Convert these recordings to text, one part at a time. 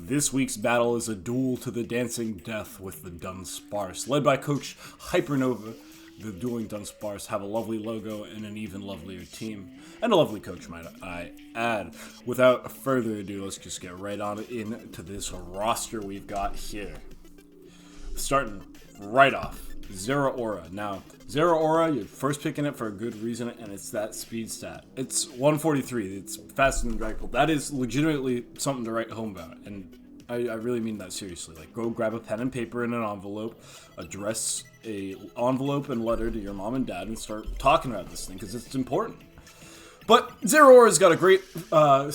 This week's battle is a duel to the dancing death with the Dunsparce. Led by Coach Hypernova, the Dueling Dunsparce have a lovely logo and an even lovelier team. And a lovely coach, might I add. Without further ado, let's just get right on into this roster we've got here. Starting right off, Zero Aura. Now, Zero Aura, you're first picking it for a good reason, and it's that speed stat. It's 143. It's faster than Dragapult. That is legitimately something to write home about, and I really mean that seriously. Like, go grab a pen and paper and an envelope, address a envelope and letter to your mom and dad, and start talking about this thing, because it's important. But Zero Aura's got a great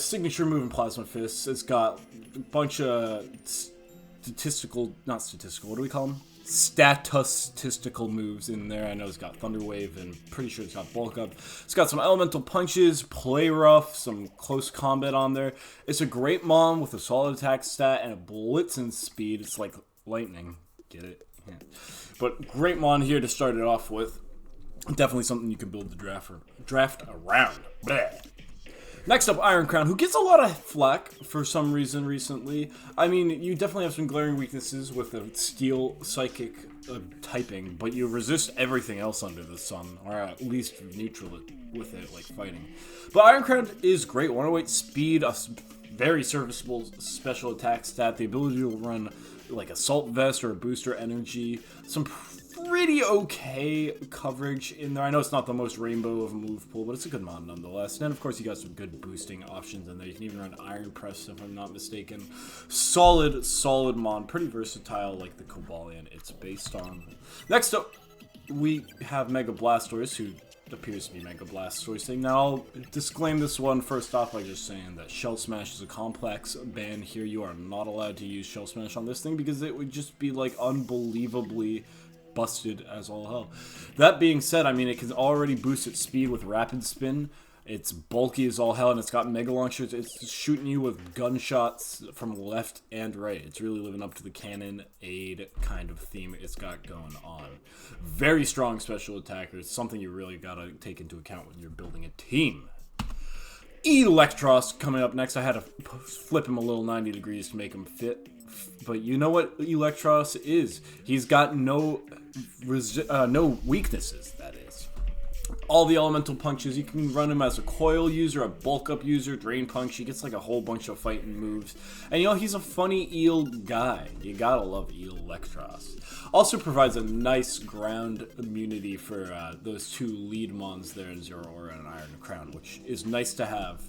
signature move in Plasma Fists. It's got a bunch of what do we call them? Statistical moves in there. I know it's got Thunder Wave and pretty sure it's got Bulk Up. It's got some Elemental Punches, Play Rough, some close combat on there. It's a great Mon with a solid attack stat and a Blitzen speed. It's like lightning. Get it? Yeah. But great Mon here to start it off with. Definitely something you can build the draft around. Bleh. Next up, Iron Crown, who gets a lot of flack for some reason recently. I mean, you definitely have some glaring weaknesses with the Steel Psychic typing, but you resist everything else under the sun, or at least neutral it with it, like fighting. But Iron Crown is great. 108 speed, a very serviceable special attack stat, the ability to run like Assault Vest or a Booster Energy, some pretty okay coverage in there. I know it's not the most rainbow of a move pool, but it's a good mod nonetheless. And then, of course, you got some good boosting options in there. You can even run Iron Press, if I'm not mistaken. Solid mod. Pretty versatile, like the Cobalion it's based on. Next up, we have Mega Blastoise, who appears to be Mega Blastoise. Now, I'll disclaim this one first off by just saying that Shell Smash is a complex ban here. You are not allowed to use Shell Smash on this thing because it would just be, like, unbelievably busted as all hell. That being said, I mean, it can already boost its speed with Rapid Spin. It's bulky as all hell, and it's got Mega Launchers. It's shooting you with gunshots from left and right. It's really living up to the Cannon Aid kind of theme it's got going on. Very strong special attacker. It's something you really gotta take into account when you're building a team. Electros coming up next. I had to flip him a little 90 degrees to make him fit. But you know what Electros is? He's got no weaknesses, that is. All the elemental punches, you can run him as a coil user, a bulk up user, drain punch. He gets like a whole bunch of fighting moves. And you know, he's a funny eel guy. You gotta love Electros. Also provides a nice ground immunity for those two lead mons there in Zero Aura and Iron Crown, which is nice to have.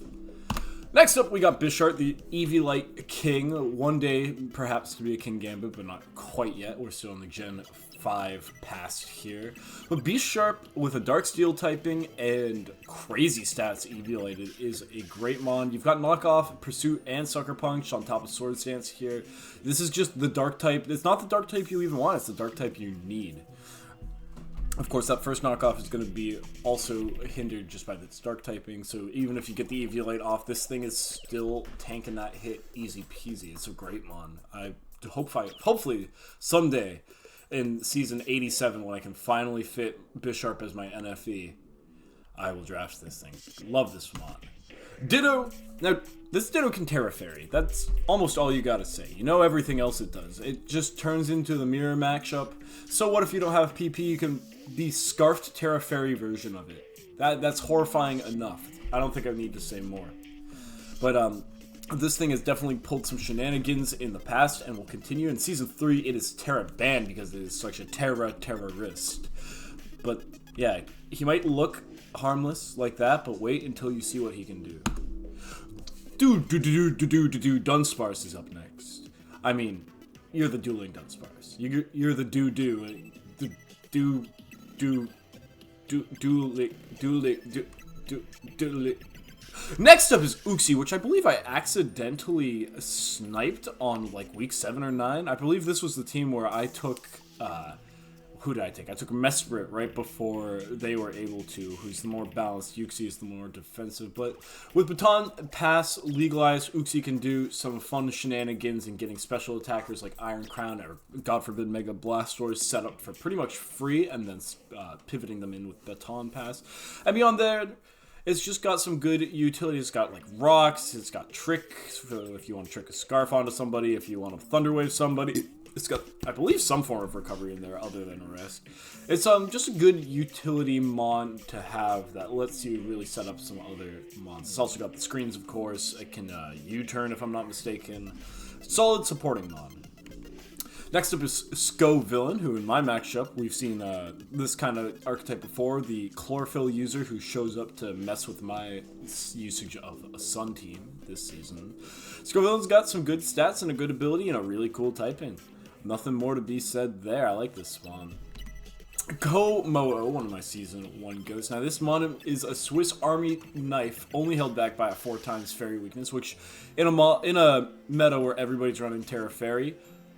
Next up, we got Bisharp, the Eevee-like king. One day, perhaps, to be a King Gambit, but not quite yet. We're still in the Gen 5 past here. But Bisharp, with a Dark Steel typing and crazy stats Eevee-like, is a great mon. You've got Knockoff, Pursuit, and Sucker Punch on top of Sword Stance here. This is just the Dark type. It's not the Dark type you even want. It's the Dark type you need. Of course, that first knockoff is going to be also hindered just by its dark typing, so even if you get the Eviolite off, this thing is still tanking that hit easy peasy. It's a great mon. I hopefully someday in season 87, when I can finally fit Bisharp as my NFE, I will draft this thing. Love this mon. Ditto. Now, this Ditto can Terra Fairy. That's almost all you gotta say. You know everything else it does. It just turns into the mirror matchup. So what if you don't have PP? You can the Scarfed Terra Fairy version of it. That's horrifying enough. I don't think I need to say more. But this thing has definitely pulled some shenanigans in the past and will continue. In Season 3, it is Terra banned because it is such a terrorist. But yeah, he might look harmless like that, but wait until you see what he can do. Dunsparce is up next. I mean, you're the Dueling Dunsparce. You're the do. Next up is Uxie, which I believe I accidentally sniped on like week 7 or 9. I believe this was the team where I took who did I take? I took Mesprit right before they were able to, who's the more balanced. Uxie is the more defensive. But with Baton Pass legalized, Uxie can do some fun shenanigans and getting special attackers like Iron Crown or, God forbid, Mega Blastoise set up for pretty much free and then pivoting them in with Baton Pass. And beyond there, It's just got some good utility. It's got like rocks. It's got trick if you want to trick a scarf onto somebody. If you want to thunderwave somebody. It's got, I believe, some form of recovery in there other than arrest. It's just a good utility mon to have that lets you really set up some other mons. It's also got the screens, of course. It can U-turn if I'm not mistaken. Solid supporting mon. Next up is Villain, who in my matchup, we've seen this kind of archetype before, the chlorophyll user who shows up to mess with my usage of a sun team this season. Villain's got some good stats and a good ability and a really cool typing. Nothing more to be said there. I like this spawn. Komoo, one of my Season 1 ghosts. Now, this mon is a Swiss Army knife, only held back by a 4x fairy weakness, which in a meta where everybody's running Terra Fairy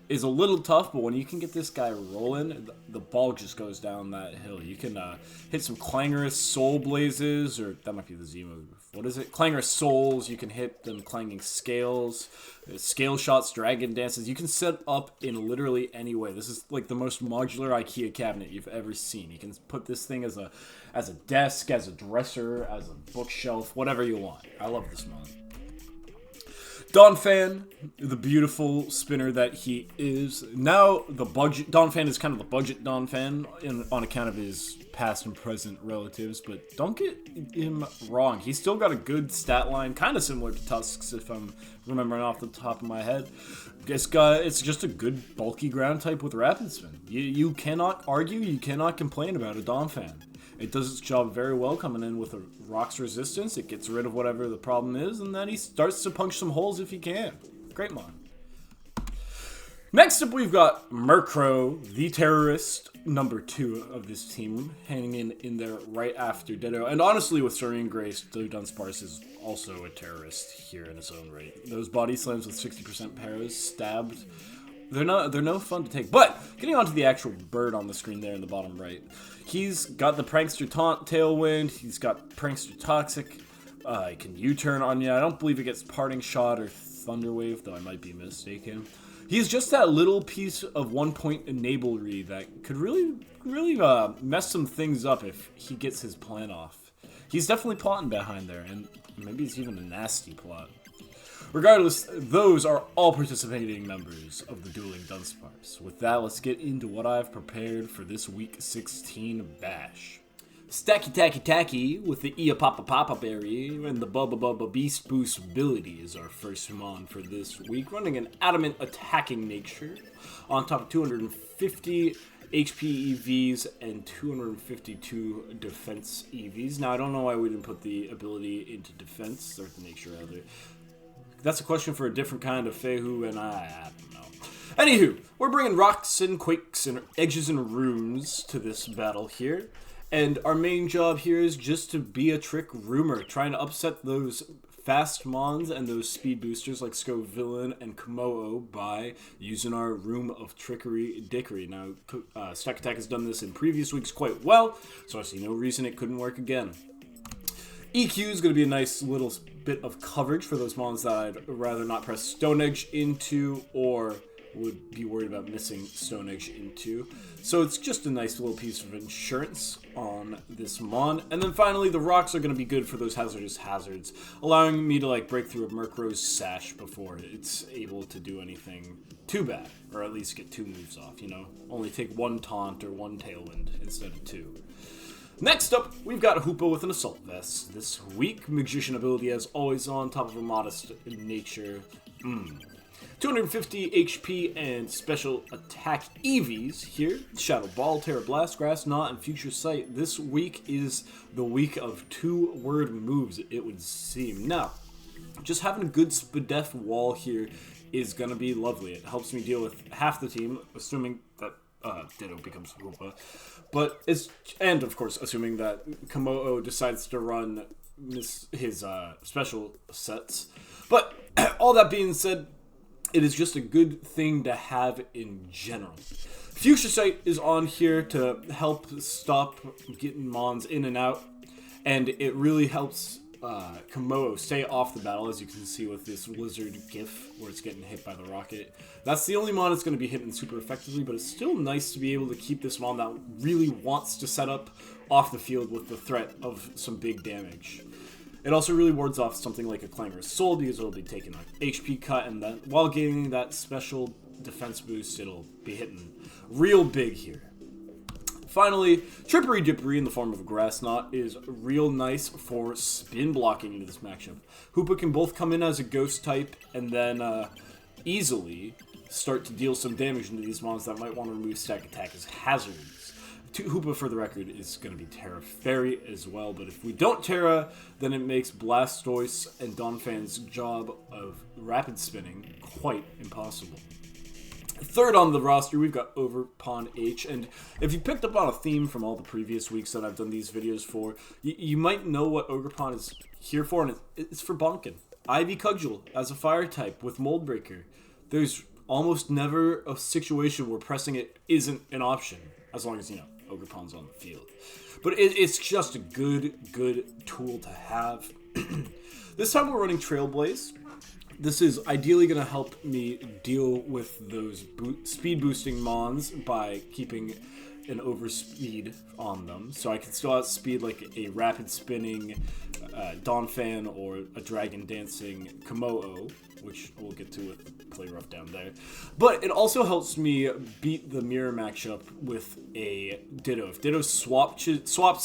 is a little tough, but when you can get this guy rolling, the ball just goes down that hill. You can hit some clangorous soul blazes, or that might be the Z move. What is it? Clangorous souls. You can hit them clanging scales, scale shots, dragon dances. You can set up in literally any way. This is like the most modular IKEA cabinet you've ever seen. You can put this thing as a desk, as a dresser, as a bookshelf, whatever you want. I love this mod. Donphan, the beautiful spinner that he is. Now, the budget Donphan is kind of the budget Donphan on account of his past and present relatives, but don't get him wrong. He's still got a good stat line, kind of similar to Tusk's, if I'm remembering off the top of my head. It's just a good bulky ground type with rapid spin. You cannot argue, you cannot complain about a Donphan. It does its job very well coming in with a rocks resistance. It gets rid of whatever the problem is, and then he starts to punch some holes if he can. Great mon. Next up, we've got Murkrow, the terrorist, number 2 of this team, hanging in there right after Ditto. And honestly, with Serene Grace, Dueling Dunsparce is also a terrorist here in his own right. Those body slams with 60% paras, stabbed, they're no fun to take. But getting onto the actual bird on the screen there in the bottom right, he's got the Prankster Taunt Tailwind. He's got Prankster Toxic. He can U-turn on you. I don't believe it gets Parting Shot or Thunderwave, though I might be mistaken. He's just that little piece of 1-point enablery that could really mess some things up if he gets his plan off. He's definitely plotting behind there, and maybe it's even a nasty plot. Regardless, those are all participating members of the Dueling Dunsparce. With that, let's get into what I've prepared for this week 16 bash. Stacky Tacky Tacky with the Ia Papa Papa Berry and the Bubba Bubba Beast Boost ability is our first mon for this week, running an adamant attacking nature on top of 250 HP EVs and 252 defense EVs. Now, I don't know why we didn't put the ability into defense, or the nature rather. That's a question for a different kind of Fehu, and I don't know. Anywho, we're bringing rocks and quakes and edges and runes to this battle here. And our main job here is just to be a trick roomer, trying to upset those fast mons and those speed boosters like Villain and Komoo by using our Room of Trickery Dickery. Now, Stack Attack has done this in previous weeks quite well, so I see no reason it couldn't work again. EQ is going to be a nice little bit of coverage for those mons that I'd rather not press Stone Edge into or would be worried about missing Stone Edge into. So it's just a nice little piece of insurance on this mon. And then finally, the rocks are going to be good for those hazardous hazards, allowing me to like break through a Murkrow's sash before it's able to do anything too bad, or at least get 2 moves off, you know? Only take 1 taunt or 1 tailwind instead of 2. Next up, we've got Hoopa with an Assault Vest. This weak Magician ability as always on top of a modest nature. 250 HP and special attack EVs here. Shadow Ball, Terra Blast, Grass Knot, and Future Sight. This week is the week of 2-word moves, it would seem. Now, just having a good Spadef wall here is going to be lovely. It helps me deal with half the team, assuming that Ditto becomes Hoopa. And of course, assuming that Komoo decides to run his special sets. But all that being said, it is just a good thing to have in general. Future Sight is on here to help stop getting mons in and out, and it really helps Komoo stay off the battle, as you can see with this lizard gif where it's getting hit by the rocket. That's the only mon that's going to be hitting super effectively, but it's still nice to be able to keep this mon that really wants to set up off the field with the threat of some big damage. It also really wards off something like a Clangorous Soul because it'll be taking an HP cut, and then while gaining that special defense boost, it'll be hitting real big here. Finally, Trippery Dippery in the form of a Grass Knot is real nice for spin blocking into this matchup. Hoopa can both come in as a ghost type and then easily start to deal some damage into these mons that might want to remove stack attack as hazards. Hoopa, for the record, is going to be Terra Fairy as well, but if we don't Terra, then it makes Blastoise and Donphan's job of rapid spinning quite impossible. Third on the roster, we've got Overpond H, and if you picked up on a theme from all the previous weeks that I've done these videos for, you might know what Overpond is here for, and it's for bonking. Ivy Cudgel as a fire type with Mold Breaker. There's almost never a situation where pressing it isn't an option, as long as, you know, Overpond's on the field. But it's just a good tool to have. This time we're running Trailblaze. This is ideally going to help me deal with those speed boosting mons by keeping an overspeed on them. So I can still outspeed like a rapid spinning Donphan or a dragon dancing Komodo, which we'll get to with Play Rough down there. But it also helps me beat the mirror matchup with a Ditto. If Ditto swaps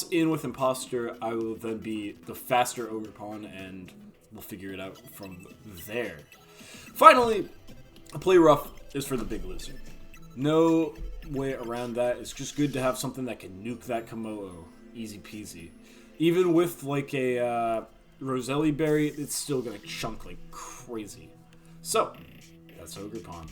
in with Imposter, I will then be the faster Overpond, and we'll figure it out from there. Finally, Play Rough is for the big lizard. No way around that. It's just good to have something that can nuke that Komodo. Easy peasy. Even with like a Roselli Berry, it's still going to chunk like crazy. So, that's Ogre Pond.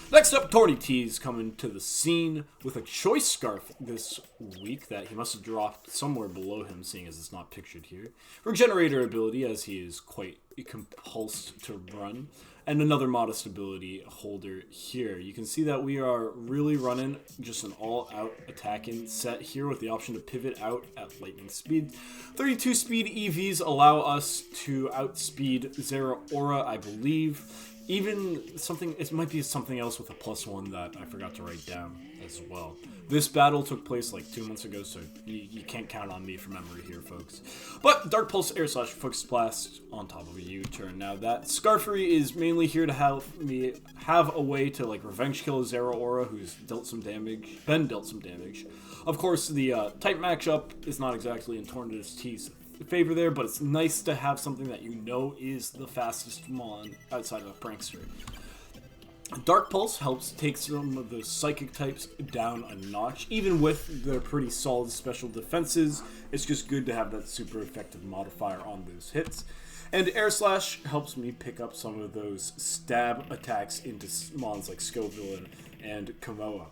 Next up, Torty T's coming to the scene with a Choice Scarf this week that he must have dropped somewhere below him, seeing as it's not pictured here. Regenerator ability, as he is quite compulsed to run. And another modest ability holder here. You can see that we are really running just an all-out attacking set here with the option to pivot out at lightning speed. 32 speed EVs allow us to outspeed Zeraora, I believe. Even something, it might be something else with a +1 that I forgot to write down as well. This battle took place like 2 months ago, so you can't count on me for memory here, folks. But Dark Pulse Air Slash Focus Blast on top of a U-turn. Now that Scarfery is mainly here to help me have a way to like revenge kill Zeraora, who's been dealt some damage. Of course, the type matchup is not exactly in Tornadus T's favor there, but it's nice to have something that you know is the fastest mon outside of a Prankster. Dark Pulse helps take some of those psychic types down a notch. Even with their pretty solid special defenses, it's just good to have that super effective modifier on those hits. And Air Slash helps me pick up some of those stab attacks into mons like Scoville and Komoa.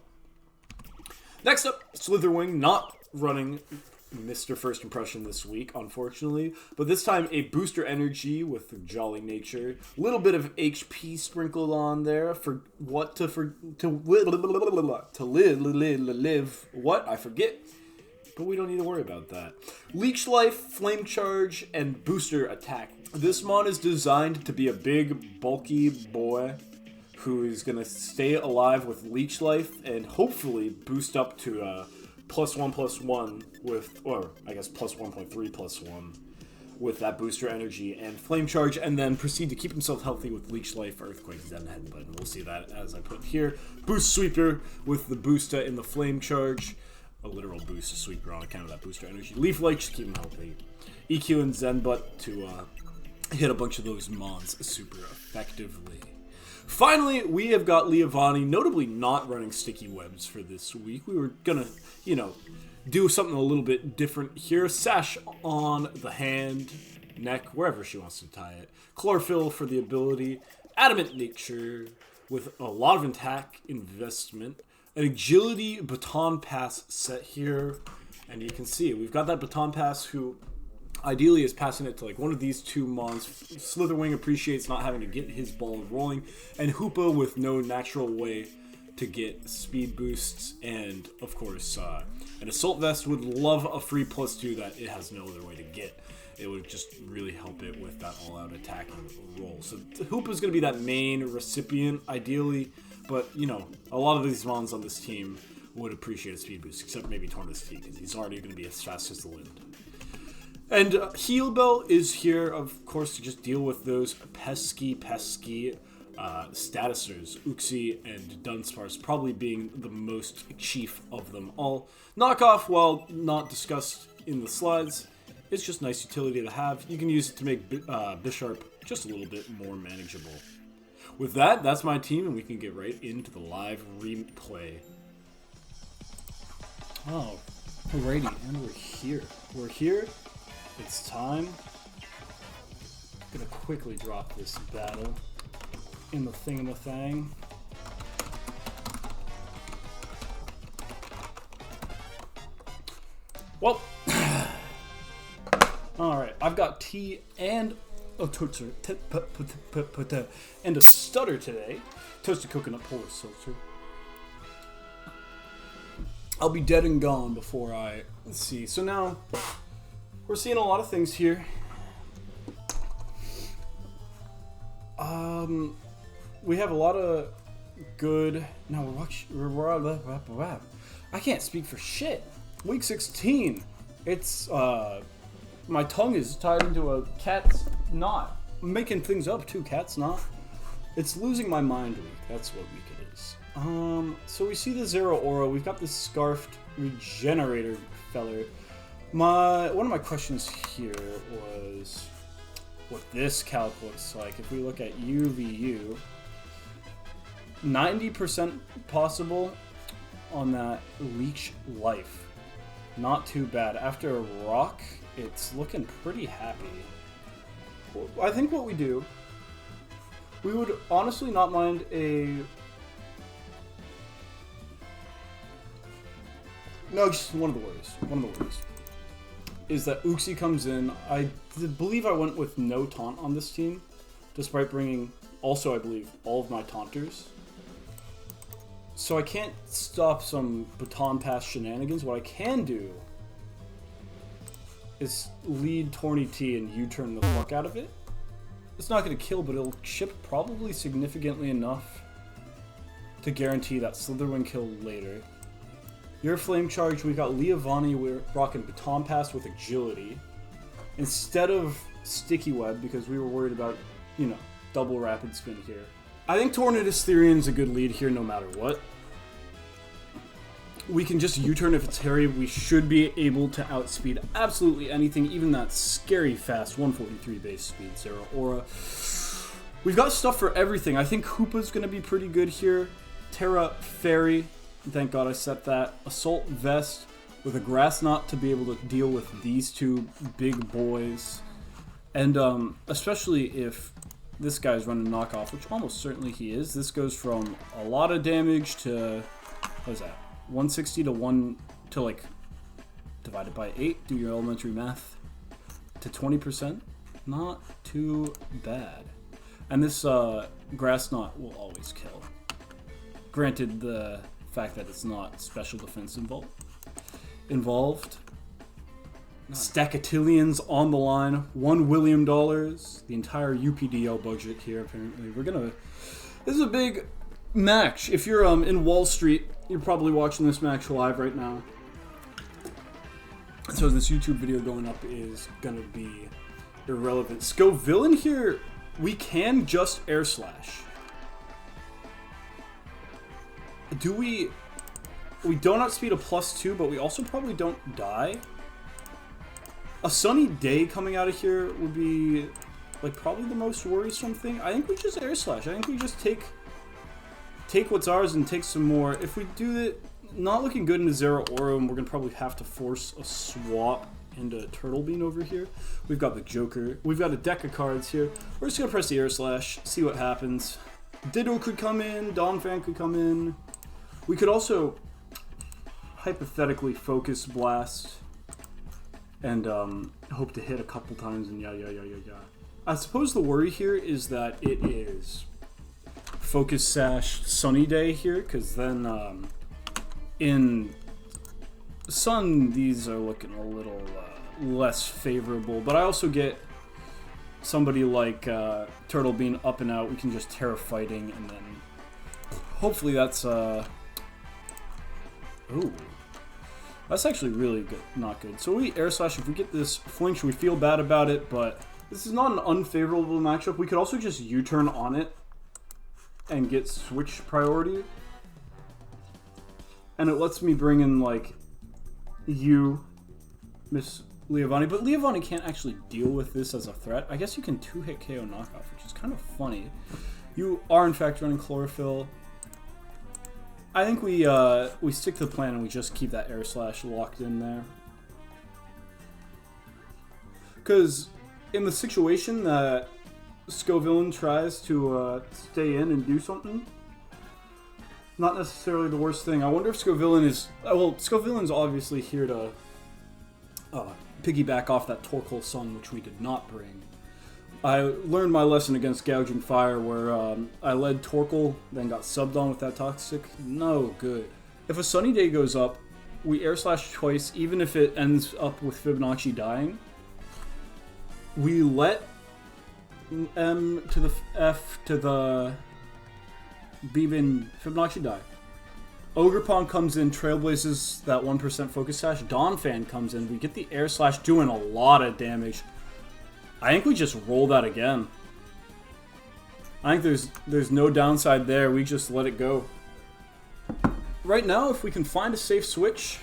Next up, Slitherwing, not running Mr. First Impression this week, unfortunately, but this time a booster energy with Jolly Nature, a little bit of HP sprinkled on there for what to live. What? I forget. But we don't need to worry about that. Leech Life, Flame Charge, and Booster Attack. This mon is designed to be a big, bulky boy who is going to stay alive with Leech Life and hopefully boost up to +1/+1 with, or I guess +1.3/+1 with that booster energy and Flame Charge, and then proceed to keep himself healthy with Leech Life, Earthquake, Zen Headbutt. We'll see that as I put here. Boost Sweeper with the booster in the Flame Charge. A literal boost sweeper on account of that booster energy. Leaf Light just keep him healthy. EQ and Zen Butt to hit a bunch of those mons super effectively. Finally, we have got Leavanni, notably not running Sticky Webs for this week. We were gonna, do something a little bit different here. Sash on the hand, neck, wherever she wants to tie it. Chlorophyll for the ability. Adamant Nature with a lot of attack investment. An Agility Baton Pass set here. And you can see, we've got that Baton Pass who ideally is passing it to like one of these two mons. Slitherwing appreciates not having to get his ball rolling. And Hoopa with no natural way to get speed boosts. And of course, an Assault Vest would love a free +2 that it has no other way to get. It would just really help it with that all-out attacking role. So Hoopa's going to be that main recipient, ideally. But, a lot of these mons on this team would appreciate a speed boost, except maybe Tornadus T, because he's already going to be as fast as the wind. And Heal Bell is here, of course, to just deal with those pesky statusers, Uxie and Dunsparce, probably being the most chief of them all. Knockoff, while not discussed in the slides, it's just nice utility to have. You can use it to make Bisharp just a little bit more manageable. With that, that's my team, and we can get right into the live replay. Oh, alrighty, and we're here. We're here. It's time. I'm gonna quickly drop this battle in the thing. Well, alright, I've got tea and a toaster and a stutter today. Toasted coconut Polar Seltzer. I'll be dead and gone before I see. So now, we're seeing a lot of things here. We have a lot of good. No, we're I can't speak for shit. Week 16. It's my tongue is tied into a cat's knot. I'm making things up too. Cat's knot. It's losing my mind week. That's what week it is. So we see the Zero Aura. We've got this Scarfed Regenerator feller. One of my questions here was what this calc looks like. If we look at UVU, 90% possible on that Leech Life. Not too bad. After a rock, it's looking pretty happy. I think what we do, we would honestly not mind a... No, just one of the worries. Is that Uxie comes in. I believe I went with no taunt on this team, despite bringing also, I believe, all of my taunters. So I can't stop some baton pass shenanigans. What I can do is lead Torny T and U-turn the fuck out of it. It's not going to kill, but it'll chip probably significantly enough to guarantee that Slitherwing kill later. Your Flame Charge, we got Leavanny, we're rocking Baton Pass with Agility. Instead of Sticky Web, because we were worried about, you know, double Rapid Spin here. I think Tornadus Therian's a good lead here no matter what. We can just U-turn if it's Harry. We should be able to outspeed absolutely anything, even that scary fast 143 base speed Zero Aura. We've got stuff for everything. I think Hoopa's going to be pretty good here. Terra Fairy. Thank God I set that. Assault Vest with a Grass Knot to be able to deal with these two big boys. And especially if this guy's running knockoff, which almost certainly he is. This goes from a lot of damage to, what is that? 160 to 1 to like divided by 8. Do your elementary math. To 20%. Not too bad. And this Grass Knot will always kill. Granted, the fact that it's not special defense involved. Stackatillions on the line. $1 William. The entire UPDL budget here, apparently. This is a big match. If you're in Wall Street, you're probably watching this match live right now. So this YouTube video going up is going to be irrelevant. Scovillain here, we can just Air Slash. We don't outspeed a +2, but we also probably don't die. A Sunny Day coming out of here would be like probably the most worrisome thing. I think we just Air Slash. I think we just take what's ours and take some more. If we do it, not looking good into Zero Aura, and we're gonna probably have to force a swap into Turtle Bean over here. We've got the Joker. We've got a deck of cards here. We're just gonna press the Air Slash, see what happens. Ditto could come in. Donphan could come in. We could also hypothetically Focus Blast and hope to hit a couple times and yeah. I suppose the worry here is that it is Focus Sash Sunny Day here, because then in Sun these are looking a little less favorable, but I also get somebody like Turtle Bean up and out. We can just Terra Fighting, and then hopefully that's Ooh. That's actually really good. Not good. So we air slash. If we get this flinch, we feel bad about it, but this is not an unfavorable matchup. We could also just U-turn on it and get switch priority. And it lets me bring in, like, Miss Leovani. But Leovani can't actually deal with this as a threat. I guess you can 2-hit KO knockoff, which is kind of funny. You are, in fact, running Chlorophyll. I think we stick to the plan and we just keep that air slash locked in there. Because in the situation that Scovillain tries to stay in and do something, not necessarily the worst thing. I wonder if Scovillain is... well, Scovillain's obviously here to piggyback off that Torkoal Sun, which we did not bring. I learned my lesson against Gouging Fire where I led Torkoal, then got subbed on with that Toxic. No good. If a Sunny Day goes up, we air slash twice, even if it ends up with Fibonacci dying. We let M to the F to the Bevan Fibonacci die. Ogerpon comes in, trailblazes that 1% focus sash. Donphan comes in, we get the air slash doing a lot of damage. I think we just roll that again. I think there's no downside there. We just let it go. Right now, if we can find a safe switch,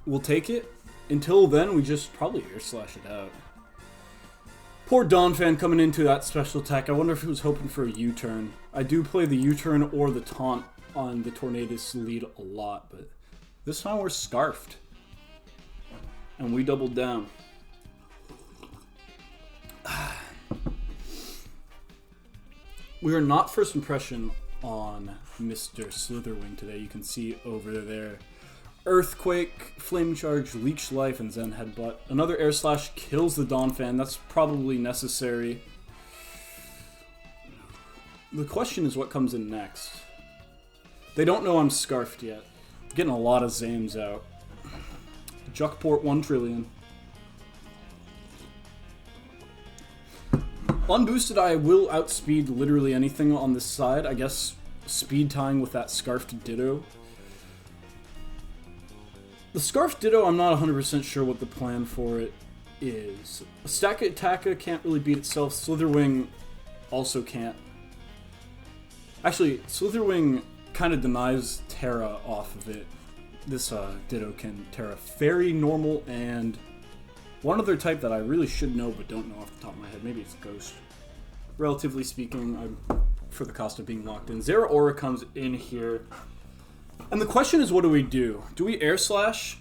we'll take it. Until then, we just probably air slash it out. Poor Donphan coming into that special attack. I wonder if he was hoping for a U-turn. I do play the U-turn or the taunt on the Tornadus lead a lot, but this time we're scarfed. And we doubled down. We are not first impression on Mr. Slitherwing today. You can see over there. Earthquake, Flame Charge, Leech Life, and Zen Headbutt. Another air slash kills the Donphan. That's probably necessary. The question is what comes in next. They don't know I'm scarfed yet. I'm getting a lot of Zams out. Juckport 1 trillion. Unboosted, I will outspeed literally anything on this side. I guess speed tying with that Scarfed Ditto. The Scarfed Ditto, I'm not 100% sure what the plan for it is. Stacka Attacka can't really beat itself. Slitherwing also can't. Actually, Slitherwing kind of denies Terra off of it. This Ditto can Terra Fairy, Normal, and one other type that I really should know but don't know off the top of my head. Maybe it's Ghost. Relatively speaking, for the cost of being locked in. Zera Aura comes in here. And the question is, what do we do? Do we air slash?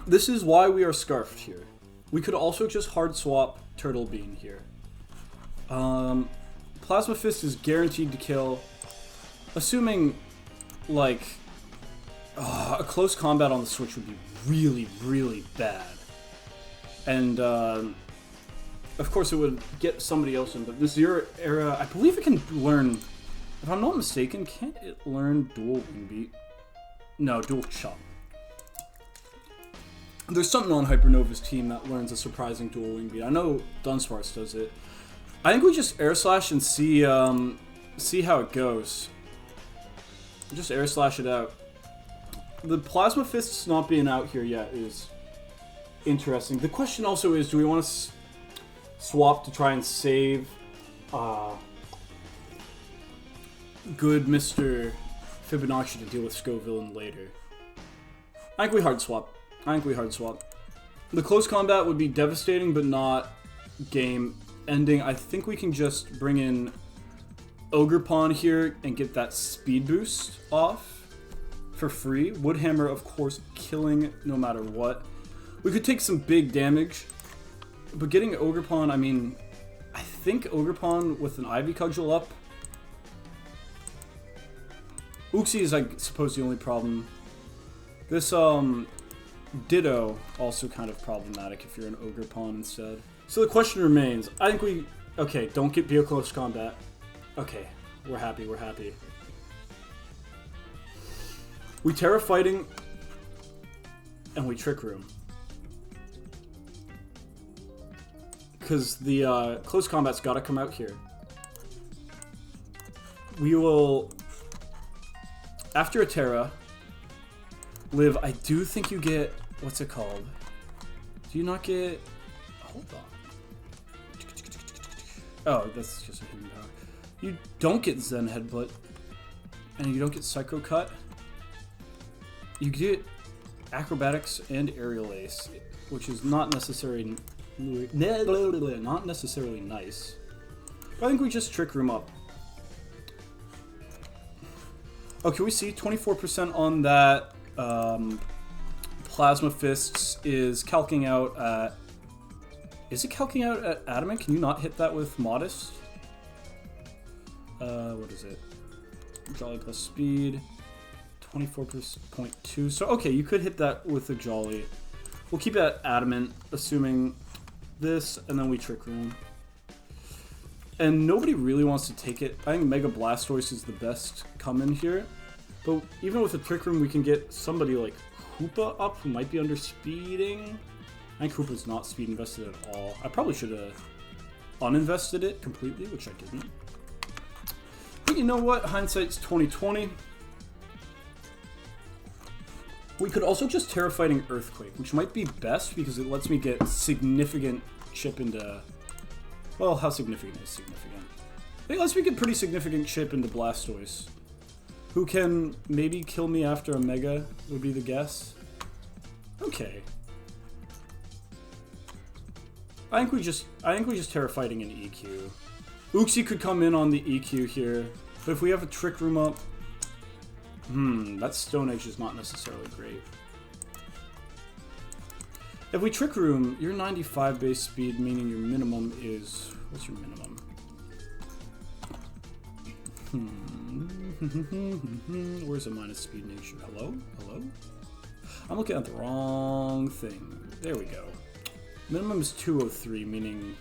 This is why we are scarfed here. We could also just hard swap Turtle Bean here. Plasma Fist is guaranteed to kill. Assuming, like, a close combat on the Switch would be really, really bad. And, of course it would get somebody else in, but this Zero Era, I believe it can learn, if I'm not mistaken, can't it learn Dual Wing Beat? No, Dual Chop. There's something on Hypernova's team that learns a surprising Dual Wing Beat. I know Dunsparce does it. I think we just air slash and see how it goes. Just air slash it out. The Plasma Fists not being out here yet is interesting. The question also is, do we want to swap to try and save good Mr. Fibonacci to deal with Scovillain later? I think we hard swap. The close combat would be devastating, but not game ending. I think we can just bring in Ogerpon here and get that speed boost off for free. Woodhammer, of course, killing no matter what. We could take some big damage, but getting Ogerpon, I mean, I think Ogerpon with an Ivy Cudgel up. Uxie is, I suppose, the only problem. This, Ditto, also kind of problematic if you're an Ogerpon instead. So the question remains, I think we... Okay, don't get Bio Close Combat. Okay, we're happy. We Terra Fighting, and we Trick Room. Because the close combat's got to come out here. We will after a Terra, live, I do think you get, what's it called? Do you not get, hold on. Oh, that's just a hidden power. You don't get Zen Headbutt, and you don't get Psycho Cut. You get Acrobatics and Aerial Ace, which is not necessarily nice. But I think we just Trick Room up. Oh, can we see 24% on that? Plasma Fists is calking out at... Is it calking out at Adamant? Can you not hit that with Modest? What is it? Jolly plus speed. 24.2. So, okay, you could hit that with a Jolly. We'll keep it at Adamant, assuming this, and then we Trick Room. And nobody really wants to take it. I think Mega Blastoise is the best come in here. But even with a Trick Room, we can get somebody like Hoopa up who might be under speeding. I think Hoopa's not speed invested at all. I probably should have uninvested it completely, which I didn't. But you know what? Hindsight's 20/20. We could also just Terra Fighting Earthquake, which might be best because it lets me get significant chip into... Well, how significant is significant? I think it lets me get pretty significant chip into Blastoise. Who can maybe kill me after a Mega, would be the guess. Okay. I think we just Terra Fighting an EQ. Uxie could come in on the EQ here, but if we have a Trick Room up, that Stone Edge is not necessarily great. If we Trick Room, you're 95 base speed, meaning your minimum is... What's your minimum? Where's the minus speed nature? Hello? Hello? I'm looking at the wrong thing. There we go. Minimum is 203, meaning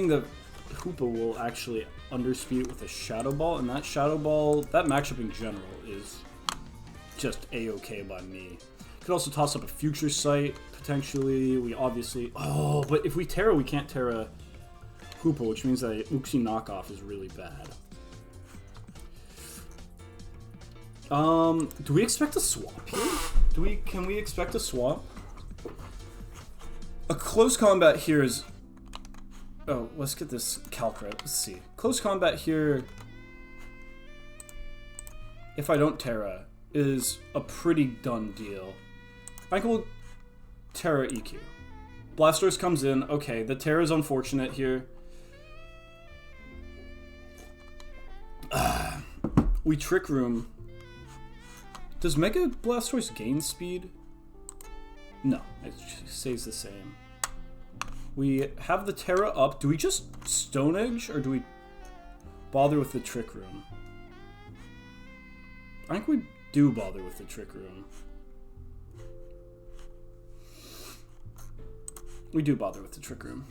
the Hoopa will actually underspeed it with a Shadow Ball, and that Shadow Ball, that matchup in general is just A-okay by me. Could also toss up a Future Sight, potentially. We obviously... Oh, but if we Terra, we can't Terra Hoopa, which means that Uxie knockoff is really bad. Do we expect a swap here? Can we expect a swap? A close combat here is... Oh, let's get this calc right. Let's see. Close combat here, if I don't Terra, is a pretty done deal. I think we'll Terra EQ. Blastoise comes in. Okay, the Terra is unfortunate here. We Trick Room. Does Mega Blastoise gain speed? No, it stays the same. We have the Terra up. Do we just Stone Edge, or do we bother with the Trick Room? I think we do bother with the Trick Room. We do bother with the Trick Room.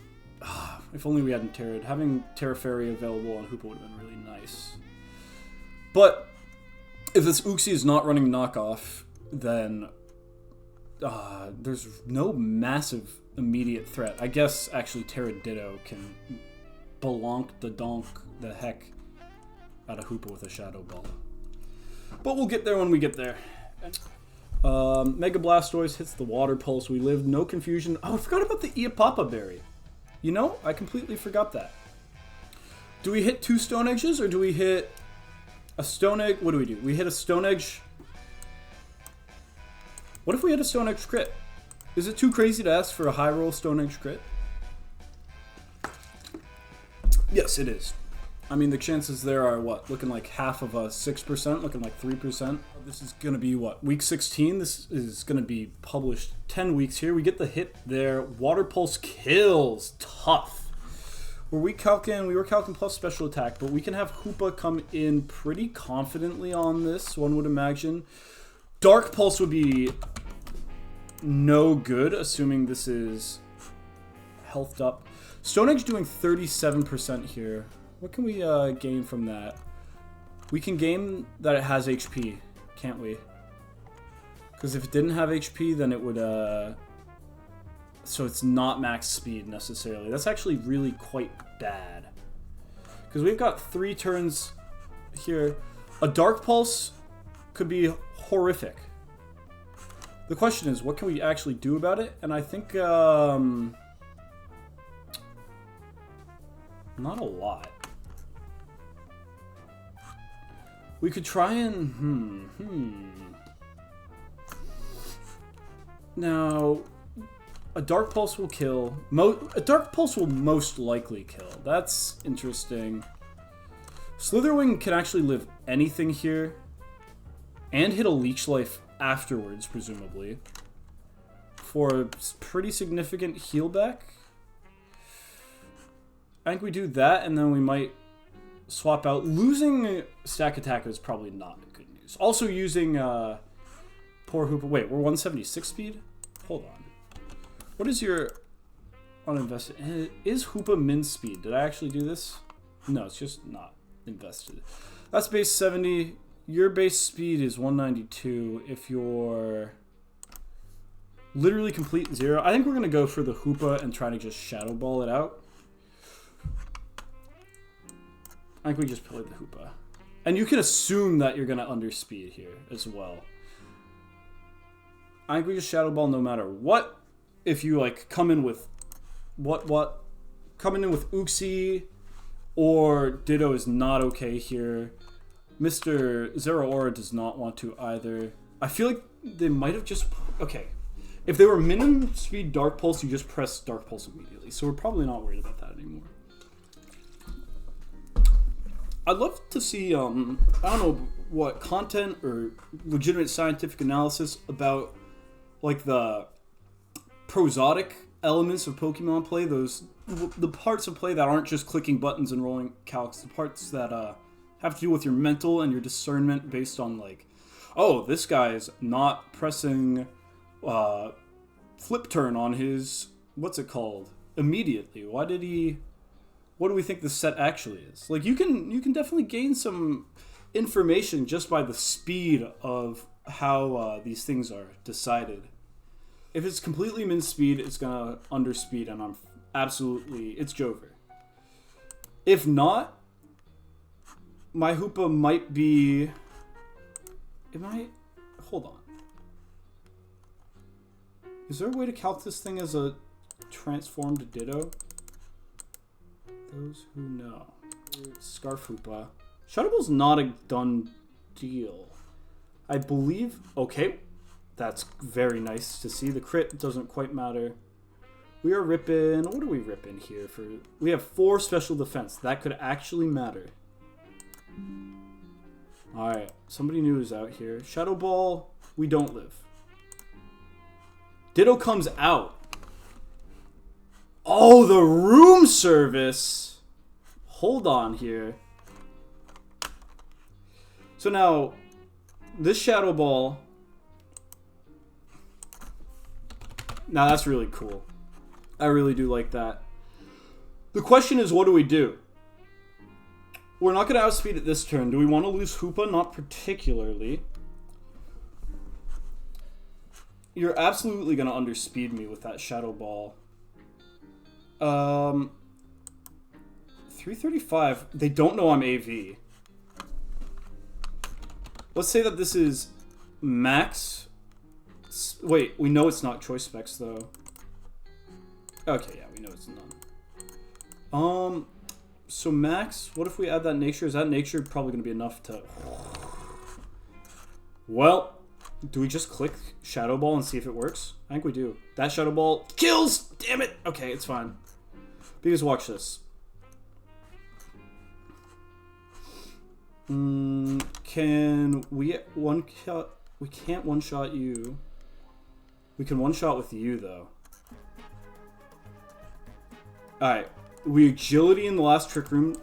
If only we hadn't Terra'd. Having Terra Fairy available on Hoopa would have been really nice. But if this Uxie is not running knockoff, then there's no massive immediate threat. I guess actually Terra Ditto can belonk the heck out of Hoopa with a Shadow Ball. But we'll get there when we get there. Mega Blastoise hits the Water Pulse. We live, no confusion. Oh, I forgot about the Iapapa Berry. You know, I completely forgot that. Do we hit 2 Stone Edges, or do we hit a Stone Edge? What do? We hit a Stone Edge. What if we hit a Stone Edge crit? Is it too crazy to ask for a high roll Stone Edge crit? Yes, it is. I mean, the chances there are, what, looking like half of a 6%, looking like 3%. This is going to be, what, week 16? This is going to be published 10 weeks here. We get the hit there. Water Pulse kills. Tough. We were calcing plus special attack, but we can have Hoopa come in pretty confidently on this, one would imagine. Dark Pulse would be no good, assuming this is healthed up. Stone Edge doing 37% here. What can we gain from that? We can gain that it has HP, can't we? Because if it didn't have HP, then it would... So it's not max speed, necessarily. That's actually really quite bad. Because we've got 3 turns here. A Dark Pulse could be horrific. The question is, what can we actually do about it? And I think, not a lot. We could try and, Now, a Dark Pulse will kill. A Dark Pulse will most likely kill. That's interesting. Slitherwing can actually live anything here. And hit a Leech Life afterwards, presumably. For a pretty significant heal back. I think we do that, and then we might swap out. Losing Stack Attack is probably not good news. Also using poor Hoopa. Wait, we're 176 speed? Hold on. What is your uninvested? Is Hoopa min speed? Did I actually do this? No, it's just not invested. That's base 70. Your base speed is 192 if you're literally complete 0. I think we're going to go for the Hoopa and try to just Shadow Ball it out. I think we just played the Hoopa. And you can assume that you're going to underspeed here as well. I think we just Shadow Ball no matter what. If you like come in with coming in with Uxie or Ditto is not okay here. Mr. Zero Aura does not want to either. I feel like they might have just okay. If they were minimum speed Dark Pulse, you just press Dark Pulse immediately. So we're probably not worried about that anymore. I'd love to see I don't know what content or legitimate scientific analysis about like the prosodic elements of Pokemon play, the parts of play that aren't just clicking buttons and rolling calcs, the parts that have to do with your mental and your discernment based on like, oh, this guy's not pressing flip turn on his, what's it called, immediately. What do we think the set actually is? Like you can definitely gain some information just by the speed of how these things are decided. If it's completely min speed, it's gonna underspeed, and it's Jover. If not, my Hoopa might be. Hold on. Is there a way to calc this thing as a transformed Ditto? Those who know. Scarf Hoopa. Shadow Ball's not a done deal. I believe. Okay. That's very nice to see. The crit doesn't quite matter. We are ripping... What are we ripping here? We have 4 special defense. That could actually matter. Alright. Somebody new is out here. Shadow Ball. We don't live. Ditto comes out. Oh, the room service. Hold on here. So now, this Shadow Ball... Now that's really cool. I really do like that. The question is, what do we do? We're not going to outspeed it this turn. Do we want to lose Hoopa? Not particularly. You're absolutely going to underspeed me with that Shadow Ball. 335. They don't know I'm AV. Let's say that this is max. Wait, we know it's not choice specs though. Okay, yeah, we know it's none. So max, what if we add that nature? Is that nature probably going to be enough to... Well, do we just click Shadow Ball and see if it works? I think we do. That Shadow Ball kills! Damn it! Okay, it's fine. Because watch this. Can we one-shot... We can't one-shot you. We can one-shot with you, though. Alright. We agility in the last Trick Room,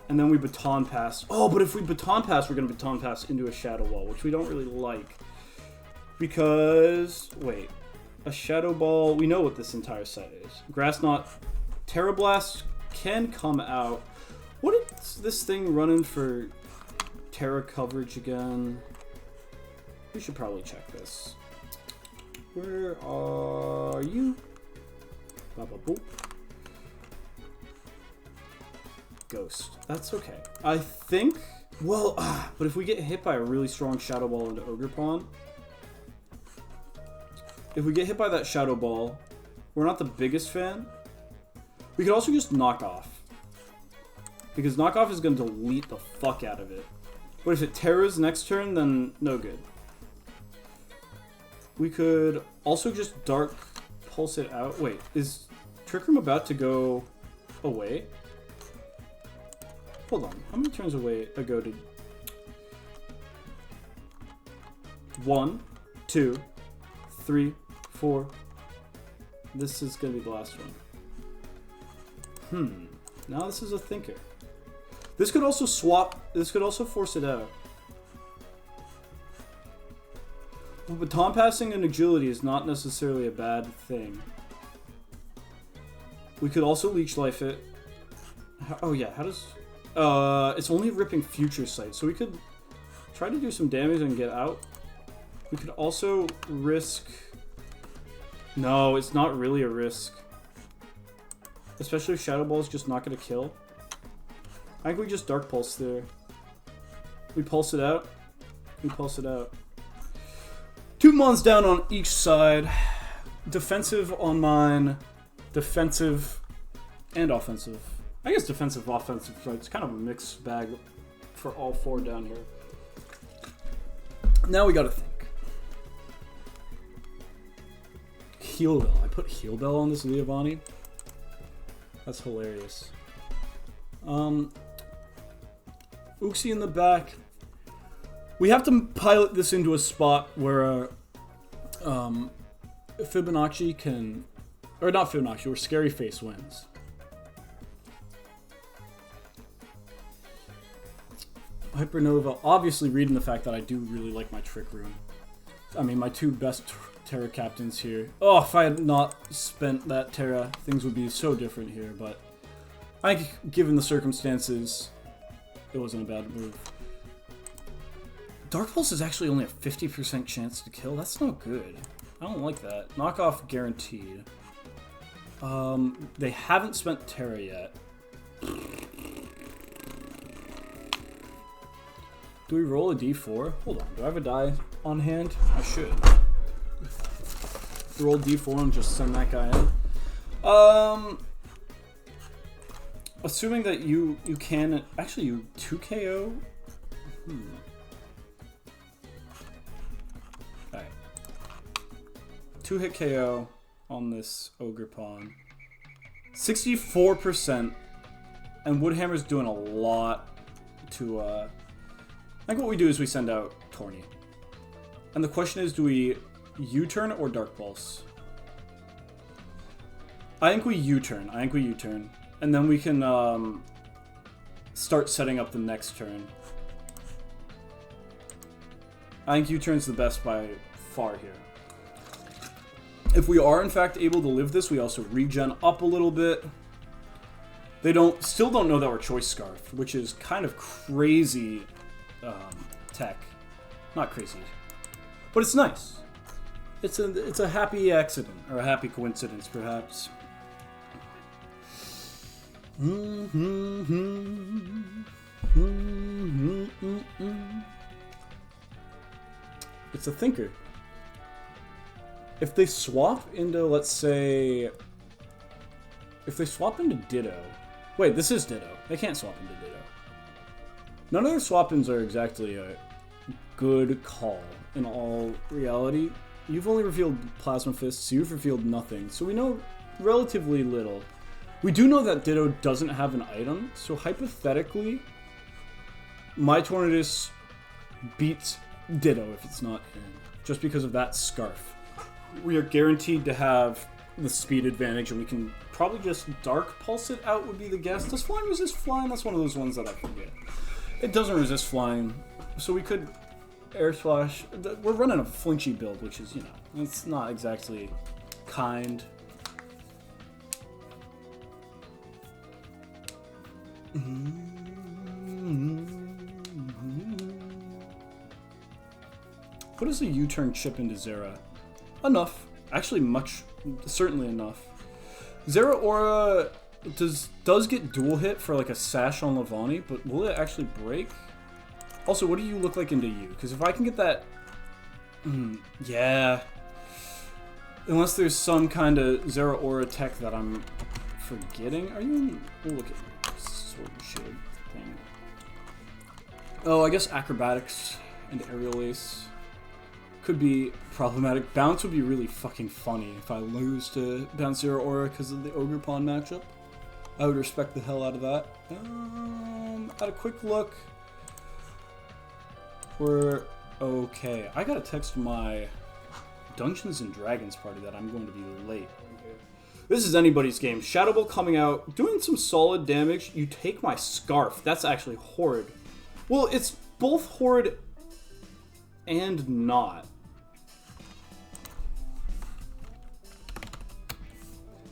and then we Baton Pass. Oh, but if we Baton Pass, we're going to Baton Pass into a Shadow Ball, which we don't really like. Because... Wait. A Shadow Ball... We know what this entire set is. Grass Knot. Terra Blast can come out. What is this thing running for Terra coverage again? We should probably check this. Where are you? Ghost. That's okay. I think... Well, but if we get hit by a really strong Shadow Ball into Ogre Pawn... If we get hit by that Shadow Ball, we're not the biggest fan. We could also just knock off. Because knock off is going to delete the fuck out of it. But if it terrors next turn, then no good. We could also just Dark Pulse it out. Wait, is Trick Room about to go away? Hold on, how many turns ago did... 1, 2, 3, 4. This is gonna be the last one. Now this is a thinker. This could also swap, this could also force it out. Well, baton passing and agility is not necessarily a bad thing. We could also leech life it. Oh yeah, how does... it's only ripping future sight, so we could try to do some damage and get out. We could also risk... No, it's not really a risk. Especially if Shadow Ball is just not going to kill. I think we just Dark Pulse there. We pulse it out. We pulse it out. 2 mons down on each side. Defensive on mine. Defensive and offensive. I guess defensive, offensive. So it's kind of a mixed bag for all 4 down here. Now we gotta think. Heal Bell. I put Heal Bell on this Leovani. That's hilarious. Uxie in the back. We have to pilot this into a spot where Fibonacci can... Or not Fibonacci, where Scary Face wins. Hypernova, obviously reading the fact that I do really like my Trick Room. I mean, my 2 best Terra captains here. Oh, if I had not spent that Terra, things would be so different here, but I think given the circumstances, it wasn't a bad move. Dark Pulse is actually only a 50% chance to kill. That's not good. I don't like that. Knockoff guaranteed. They haven't spent Terra yet. Do we roll a d4? Hold on, do I have a die on hand? I should. Roll d4 and just send that guy in. Assuming that you can... Actually, you 2KO? Alright. 2-hit KO on this Ogre Pawn. 64%. And Woodhammer's doing a lot to... I think what we do is we send out Torny. And the question is, do we U-turn or Dark Pulse? I think we U-turn. And then we can start setting up the next turn. I think U-turn's the best by far here. If we are in fact able to live this, we also regen up a little bit. They still don't know that we're Choice Scarf, which is kind of crazy tech. Not crazy, but it's nice. It's a happy accident, or a happy coincidence, perhaps. It's a thinker. If they swap into, let's say... If they swap into Ditto... Wait, this is Ditto. They can't swap into Ditto. None of their swap-ins are exactly a good call, in all reality. You've only revealed Plasma Fists, you've revealed nothing, so we know relatively little. We do know that Ditto doesn't have an item, so hypothetically, my Tornadus beats Ditto if it's not in, just because of that Scarf. We are guaranteed to have the speed advantage, and we can probably just Dark Pulse it out would be the guess. Does Flying resist Flying? That's one of those ones that I forget. It doesn't resist Flying, so we could Air Slash. We're running a flinchy build, which is, you know, it's not exactly kind. What is a U-turn chip into Zera? Enough. Actually, certainly enough. Zera Aura does get dual hit for like a sash on Levani, but will it actually break? Also, what do you look like into you? Because if I can get that... yeah. Unless there's some kind of Zero Aura tech that I'm forgetting. Are you in... We'll look at your sword and shield thing. Oh, I guess acrobatics and aerial ace could be problematic. Bounce would be really fucking funny if I lose to Bounce Zero Aura because of the Ogre Pawn matchup. I would respect the hell out of that. At a quick look, we're okay. I gotta text my Dungeons and Dragons party that I'm going to be late. This is anybody's game. Shadow Ball coming out, doing some solid damage. You take my scarf. That's actually horrid. Well, it's both horrid and not.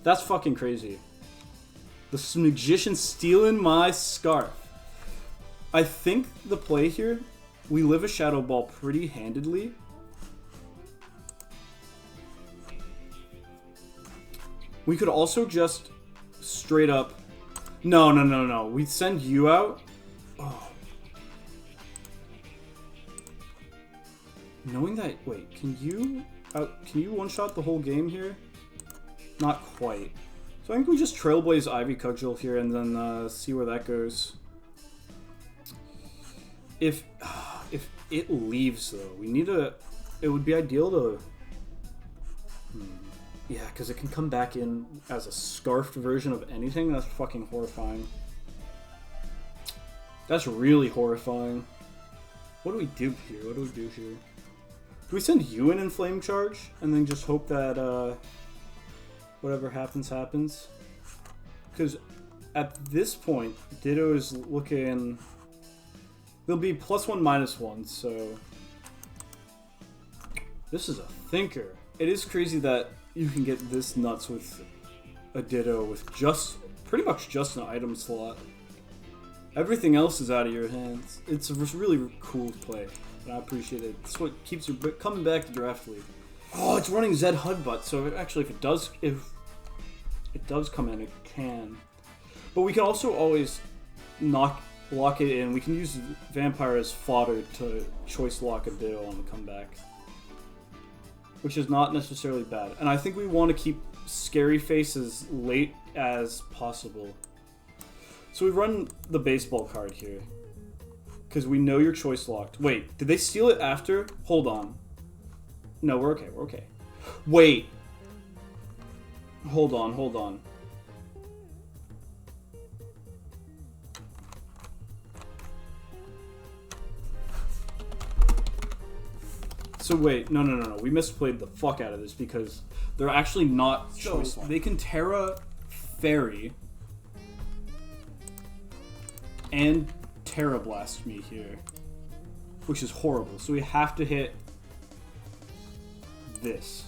That's fucking crazy. The magician stealing my scarf. I think the play here, we live a Shadow Ball pretty handedly. We could also just straight up... No. We send you out. Oh. Knowing that... Wait, can you one-shot the whole game here? Not quite. So I think we just Trailblaze Ivy Cudgel here and then see where that goes. If it leaves, though, we need a... It would be ideal to... Yeah, because it can come back in as a scarfed version of anything. That's fucking horrifying. That's really horrifying. What do we do here? Do we send you in Flame Charge and then just hope that whatever happens, happens? Because at this point, Ditto is looking... There'll be +1, -1, so... This is a thinker. It is crazy that you can get this nuts with a Ditto with pretty much just an item slot. Everything else is out of your hands. It's a really cool play, and I appreciate it. It's what keeps you coming back to Draft League. Oh, it's running Zed Hudbutt, so actually if it does come in, it can. But we can also always lock it in. We can use Vampire as fodder to choice lock a Ditto on the comeback, which is not necessarily bad. And I think we want to keep Scary Face as late as possible. So we run the baseball card here, because we know you're choice locked. Wait, did they steal it after? Hold on. No, we're okay. Wait. Hold on. So wait, no. We misplayed the fuck out of this because they're actually not choice locked. They can Terra Fairy and Terra Blast me here, which is horrible. So we have to hit this.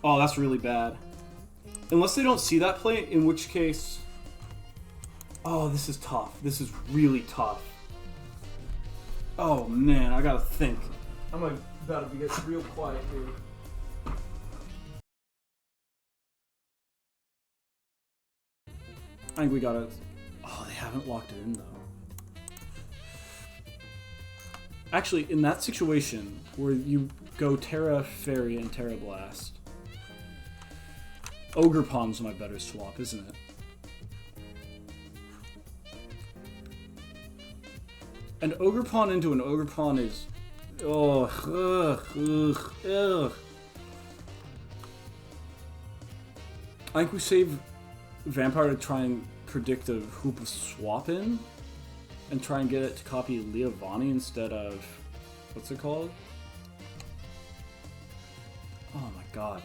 Oh, that's really bad. Unless they don't see that play, in which case... Oh, this is tough. This is really tough. Oh man, I gotta think. I'm about to get real quiet here. I think we gotta... Oh, they haven't locked it in though. Actually, in that situation where you go Terra Fairy and Terra Blast, Ogre Pawn's my better swap, isn't it? An Ogre Pawn into an Ogre Pawn is... ugh. I think we save Vampire to try and predict a Hoop of Swap in, and try and get it to copy Leovani instead of... What's it called? Oh my god.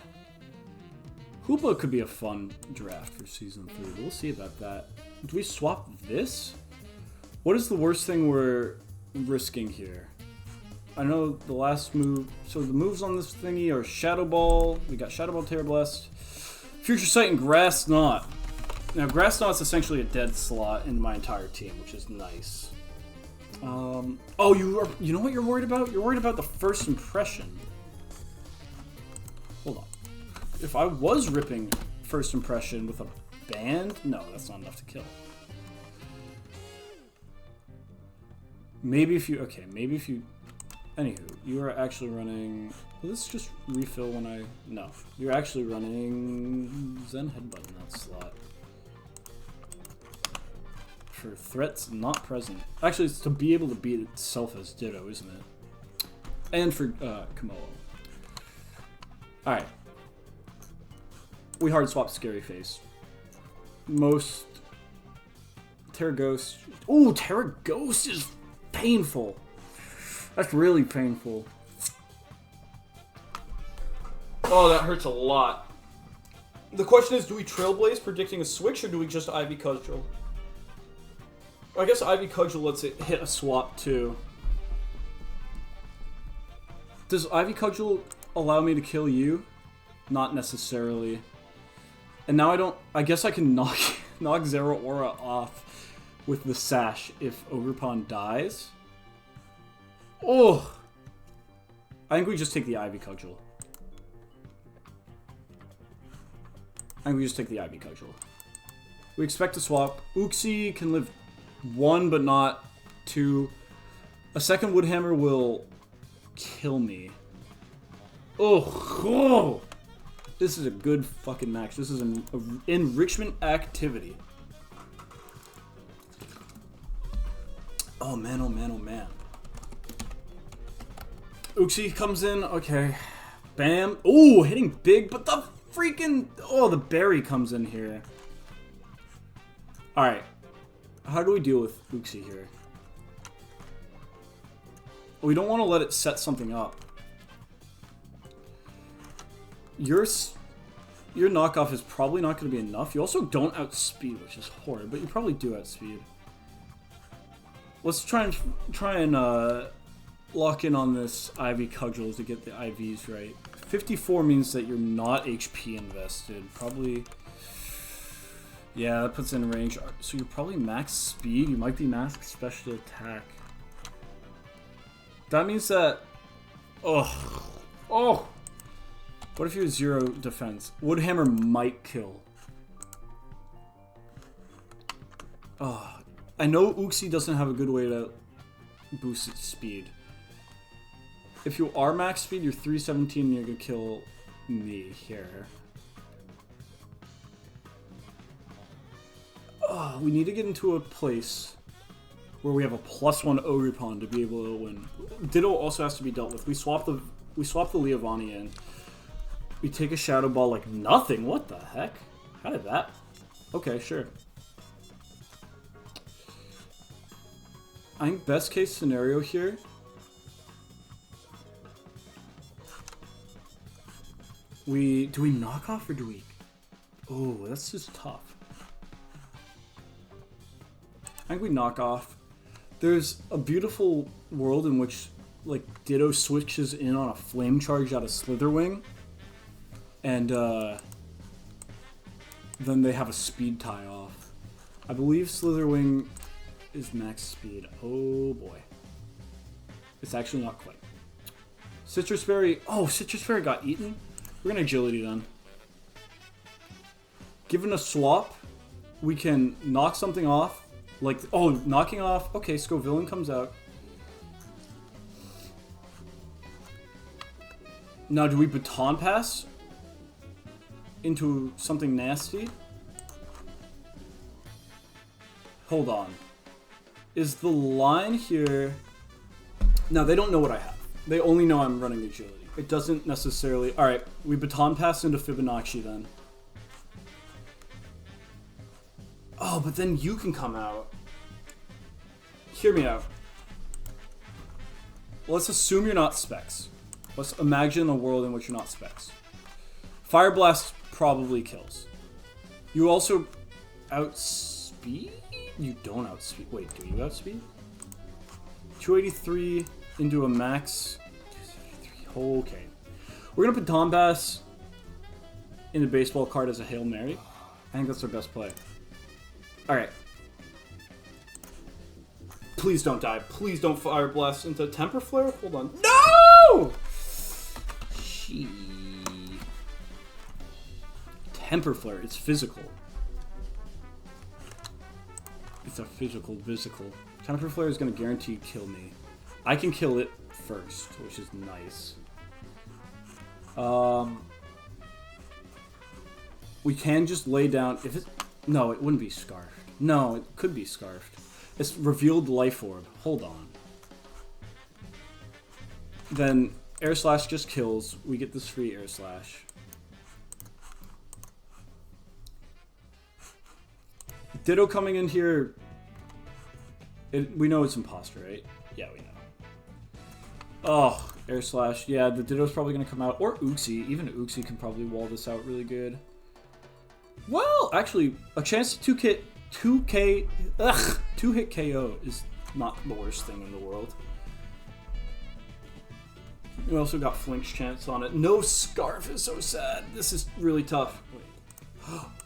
Hoopa could be a fun draft for Season 3. We'll see about that. Do we swap this? What is the worst thing we're risking here? I know the last move... So the moves on this thingy are Shadow Ball. We got Shadow Ball, Terra Blast, Future Sight, and Grass Knot. Now, Grass Knot's essentially a dead slot in my entire team, which is nice. Oh, you know what you're worried about? You're worried about the first impression. Hold on. if I was ripping First Impression with a band, no, that's not enough to kill. Maybe if you, okay, maybe if you, anywho, you are actually running, will this just refill when I, no. You're actually running Zen Headbutt in that slot. For threats not present. Actually, it's to be able to beat itself as Ditto, isn't it? And for Komodo. Alright. We hard swap Scary Face. Most Terra Ghost. Ooh, Terra Ghost is painful. That's really painful. Oh, that hurts a lot. The question is, do we Trailblaze predicting a switch, or do we just Ivy Cudgel? I guess Ivy Cudgel lets it hit a swap too. Does Ivy Cudgel allow me to kill you? Not necessarily. And now I don't... I guess I can knock Zero Aura off with the Sash if Ogerpon dies. Oh! I think we just take the Ivy Cudgel. We expect to swap. Uxie can live 1 but not 2. A second Woodhammer will kill me. Oh! This is a good fucking match. This is an enrichment activity. Oh man, oh man, oh man. Uxie comes in, okay. Bam. Oh, hitting big, but the freaking... Oh, the berry comes in here. Alright. How do we deal with Uxie here? We don't want to let it set something up. Your knockoff is probably not going to be enough. You also don't outspeed, which is horrid, but you probably do outspeed. Let's try and lock in on this Ivy Cudgel to get the IVs right. 54 means that you're not HP invested. Probably... Yeah, that puts in range. So you're probably max speed. You might be max special attack. That means that... Oh. Oh! What if you have 0 defense? Woodhammer might kill. Oh. I know Uxie doesn't have a good way to boost its speed. If you are max speed, you're 317 and you're going to kill me here. Oh, we need to get into a place where we have a +1 Ogerpon to be able to win. Ditto also has to be dealt with. We swap the Leovani in. We take a Shadow Ball like nothing. What the heck? How did that? Okay, sure. I think best case scenario here. Do we knock off or do we? Oh, that's just tough. I think we knock off. There's a beautiful world in which, like, Ditto switches in on a flame charge out of Slitherwing, and then they have a speed tie off. I believe Slitherwing is max speed. Oh boy. It's actually not quite. Citrus Berry. Oh, Citrus Berry got eaten? We're gonna Agility then. Given a swap, we can knock something off. Like, oh, knocking off. Okay, Scovillain comes out. Now, do we Baton Pass into something nasty? Hold on. Is the line here... Now, they don't know what I have. They only know I'm running Agility. It doesn't necessarily... Alright, we Baton Pass into Fibonacci then. Oh, but then you can come out. Hear me out. Let's assume you're not Specs. Let's imagine a world in which you're not Specs. Fire Blast probably kills. You also outspeed? You don't outspeed. Wait, do you outspeed? 283 into a max. 273. Okay. We're gonna put Baton Pass in the baseball card as a Hail Mary. I think that's our best play. Alright. Please don't die. Please don't Fire Blast into Temper Flare. Hold on. No! Temper Flare. It's physical. It's a physical. Temper Flare is going to guarantee kill me. I can kill it first, which is nice. We can just lay down... If it... No, it wouldn't be Scarfed. No, it could be Scarfed. It's Revealed Life Orb. Hold on. Then Air Slash just kills. We get this free Air Slash. Ditto coming in here... we know it's Imposter, right? Yeah, we know. Oh, Air Slash. Yeah, the Ditto's probably going to come out. Or Uxie. Even Uxie can probably wall this out really good. Well, actually, a chance to 2-hit KO is not the worst thing in the world. We also got Flinch chance on it. No Scarf is so sad. This is really tough. Wait.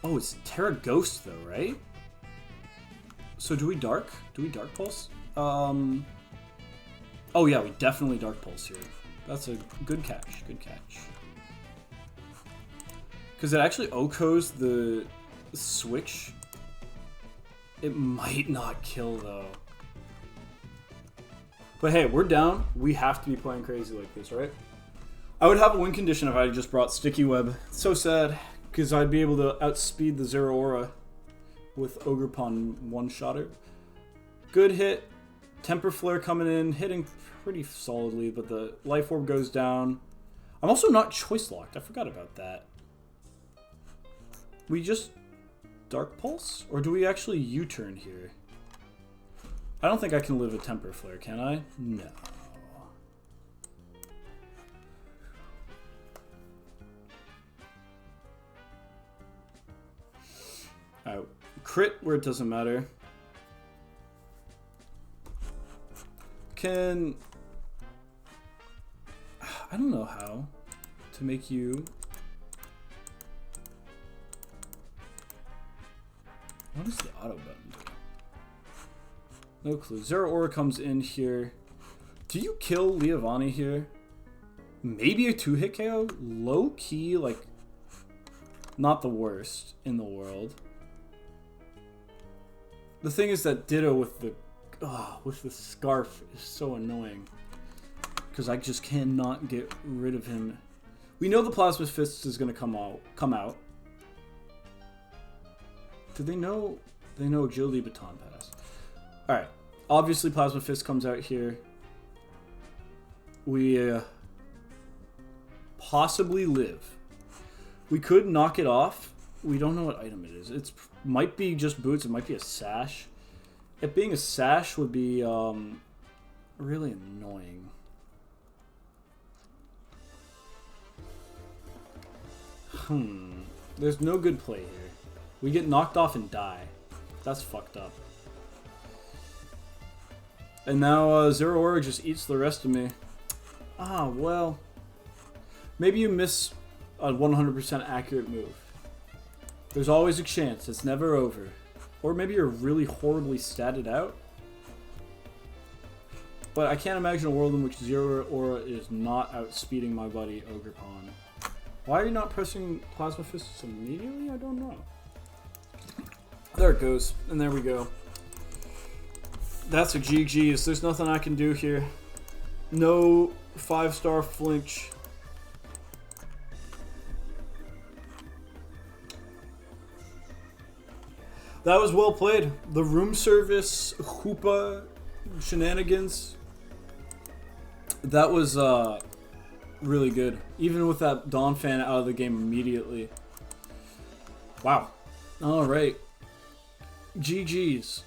Oh, it's Terra Ghost though, right? So do we Dark? Do we Dark Pulse? Oh yeah, we definitely Dark Pulse here. That's a good catch. Good catch. Because it actually OHKOs the switch. It might not kill though. But hey, we're down. We have to be playing crazy like this, right? I would have a win condition if I just brought Sticky Web. It's so sad, because I'd be able to outspeed the Zero Aura with Ogerpon one-shotter. Good hit. Temper Flare coming in, hitting pretty solidly, but the Life Orb goes down. I'm also not choice locked. I forgot about that. We just Dark Pulse? Or do we actually U-turn here? I don't think I can live a Temper Flare, can I? No. Alright, crit where it doesn't matter. I don't know how to make you... What does the auto button do? No clue. Zero Aura comes in here. Do you kill Leavanny here? Maybe a 2-hit KO? Low key, like, not the worst in the world. The thing is that Ditto with the Scarf is so annoying. Because I just cannot get rid of him. We know the Plasma Fist is going to come out. Do they know? They know Agility Baton Pass. Alright. Obviously, Plasma Fist comes out here. We possibly live. We could knock it off. We don't know what item it is. It might be just boots. It might be a sash. It being a sash would be really annoying. There's no good play here. We get knocked off and die. That's fucked up. And now Zero Aura just eats the rest of me. Ah, well. Maybe you miss a 100% accurate move. There's always a chance. It's never over. Or maybe you're really horribly statted out. But I can't imagine a world in which Zero Aura is not outspeeding my buddy Ogerpon. Why are you not pressing Plasma Fists immediately? I don't know. There it goes. And there we go. That's a GG's. There's nothing I can do here. No 5-star flinch. That was well played. The room service Hoopa shenanigans. That was really good. Even with that Dawn fan out of the game immediately. Wow. Alright. GG's.